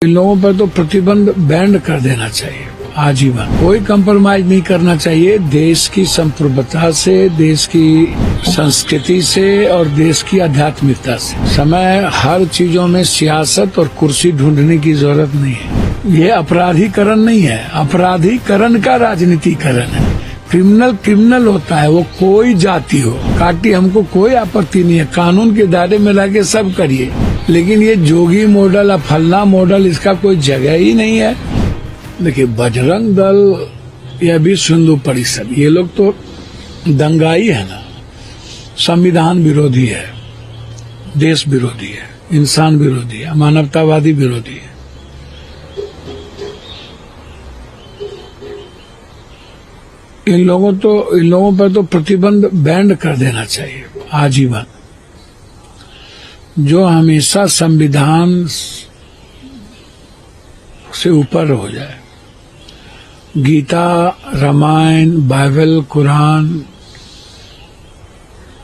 इन लोगों पर तो प्रतिबंध बैंड कर देना चाहिए आजीवन। कोई कंप्रोमाइज नहीं करना चाहिए देश की संप्रभुता से, देश की संस्कृति से और देश की आध्यात्मिकता से। समय हर चीजों में सियासत और कुर्सी ढूंढने की जरूरत नहीं है। ये अपराधीकरण नहीं है, अपराधीकरण का राजनीतिकरण है। क्रिमिनल क्रिमिनल होता है, वो कोई जाति हो, काटी हमको कोई आपत्ति नहीं है, कानून के दायरे में रह के सब करिए। लेकिन ये जोगी मॉडल, फलना मॉडल, इसका कोई जगह ही नहीं है। देखिए, बजरंग दल या विश्व हिंदू परिषद, ये लोग तो दंगाई है ना, संविधान विरोधी है, देश विरोधी है, इंसान विरोधी है, मानवतावादी विरोधी है। इन लोगों पर तो प्रतिबंध बैंड कर देना चाहिए आजीवन। जो हमेशा संविधान से ऊपर हो जाए। गीता, रामायण, बाइबल, कुरान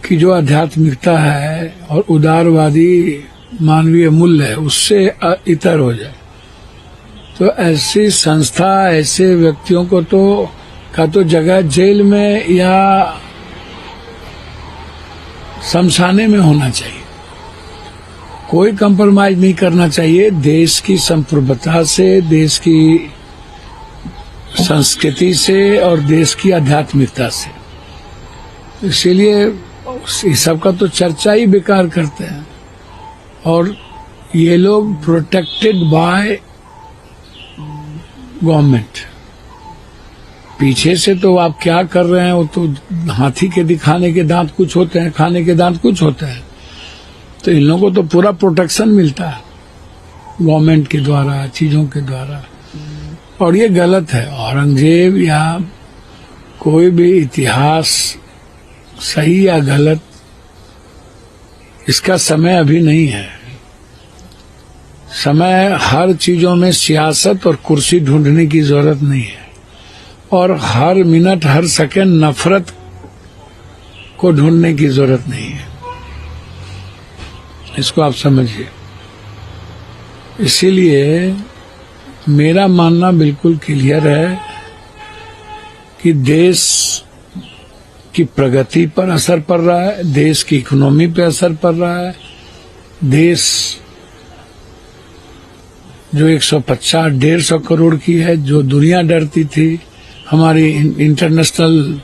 की जो आध्यात्मिकता है और उदारवादी मानवीय मूल्य है, उससे इतर हो जाए। तो ऐसी संस्था, ऐसे व्यक्तियों को तो जगह जेल में या शमशाने में होना चाहिए। कोई कंप्रोमाइज नहीं करना चाहिए देश की संप्रभुता से, देश की संस्कृति से और देश की आध्यात्मिकता से। इसीलिए इस सब का तो चर्चा ही बेकार करते हैं। और ये लोग प्रोटेक्टेड बाय गवर्नमेंट। पीछे से तो आप क्या कर रहे हैं, वो तो हाथी के दिखाने के दांत कुछ होते हैं, खाने के दांत कुछ होते हैं। तो इन लोगों को तो पूरा प्रोटेक्शन मिलता है गवर्नमेंट के द्वारा, चीजों के द्वारा। और ये गलत है। औरंगजेब या कोई भी इतिहास, सही या गलत, इसका समय अभी नहीं है। समय हर चीजों में सियासत और कुर्सी ढूंढने की जरूरत नहीं है। और हर मिनट, हर सेकंड नफरत को ढूंढने की जरूरत नहीं है। इसको आप समझिए। इसीलिए मेरा मानना बिल्कुल क्लियर है कि देश की प्रगति पर असर पड़ रहा है, देश की इकोनॉमी पर असर पड़ रहा है। देश जो 150-150 करोड़ की है, जो दुनिया डरती थी, हमारी इंटरनेशनल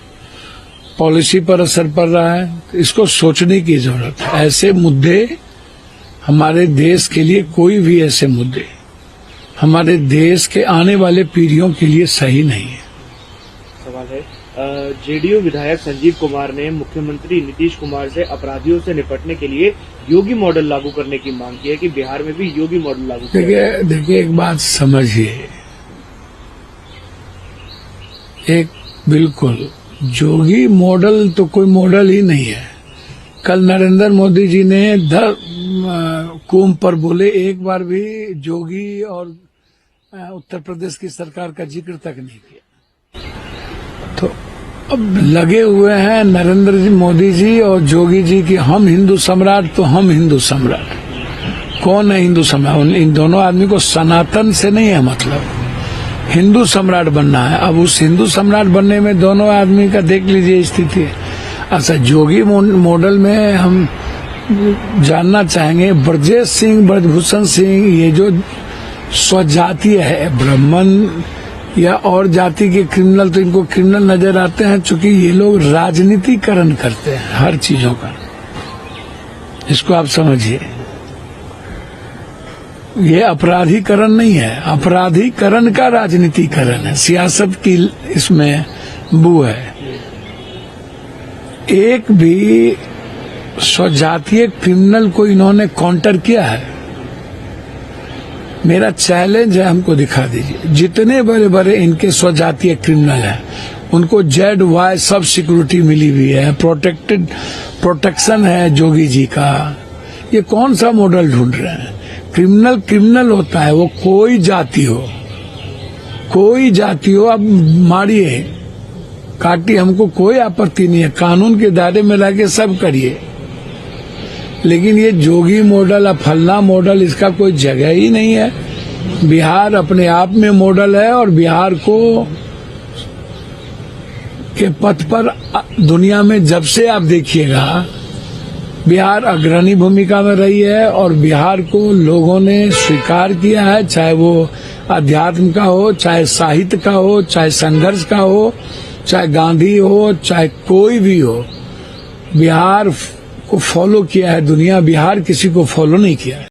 पॉलिसी पर असर पड़ रहा है। इसको सोचने की जरूरत है। ऐसे मुद्दे हमारे देश के लिए, कोई भी ऐसे मुद्दे हमारे देश के आने वाले पीढ़ियों के लिए सही नहीं है। सवाल है, जेडीयू विधायक संजीव कुमार ने मुख्यमंत्री नीतीश कुमार से अपराधियों से निपटने के लिए योगी मॉडल लागू करने की मांग की है कि बिहार में भी योगी मॉडल लागू किया। देखिए, एक बात समझिए। एक बिल्कुल जोगी मॉडल तो कोई मॉडल ही नहीं है। कल नरेंद्र मोदी जी ने कुंभ पर बोले, एक बार भी जोगी और उत्तर प्रदेश की सरकार का जिक्र तक नहीं किया। तो अब लगे हुए हैं नरेंद्र मोदी जी और जोगी जी की हम हिंदू सम्राट, तो हम हिंदू सम्राट। कौन है हिंदू सम्राट? इन दोनों आदमी को सनातन से नहीं है मतलब, हिंदू सम्राट बनना है। अब उस हिंदू सम्राट बनने में दोनों आदमी का देख लीजिए स्थिति। अच्छा, जोगी मॉडल में हम जानना चाहेंगे, ब्रजेश सिंह, ब्रजभूषण सिंह, ये जो स्वजातीय है, ब्राह्मण या और जाति के क्रिमिनल, तो इनको क्रिमिनल नजर आते हैं, चूंकि ये लोग राजनीतिकरण करते हैं हर चीजों का। इसको आप समझिए। ये अपराधीकरण नहीं है, अपराधीकरण का राजनीतिकरण है। सियासत की इसमें बू है। एक भी स्वजातीय क्रिमिनल को इन्होंने काउंटर किया है? मेरा चैलेंज है, हमको दिखा दीजिए। जितने बड़े बड़े इनके स्वजातीय क्रिमिनल हैं, उनको ZY सब सिक्योरिटी मिली हुई है, प्रोटेक्शन है जोगी जी का। ये कौन सा मॉडल ढूंढ रहे हैं? क्रिमिनल क्रिमिनल होता है, वो कोई जाति हो, कोई जाति हो, अब मारिए, काटी, हमको कोई आपत्ति नहीं है, कानून के दायरे में रह के सब करिए। लेकिन ये जोगी मॉडल, फलना मॉडल, इसका कोई जगह ही नहीं है। बिहार अपने आप में मॉडल है और बिहार को के पथ पर दुनिया में जब से आप देखिएगा बिहार अग्रणी भूमिका में रही है और बिहार को लोगों ने स्वीकार किया है, चाहे वो अध्यात्म का हो, चाहे साहित्य का हो, चाहे संघर्ष का हो, चाहे गांधी हो, चाहे कोई भी हो। बिहार को फॉलो किया है दुनिया, बिहार किसी को फॉलो नहीं किया है।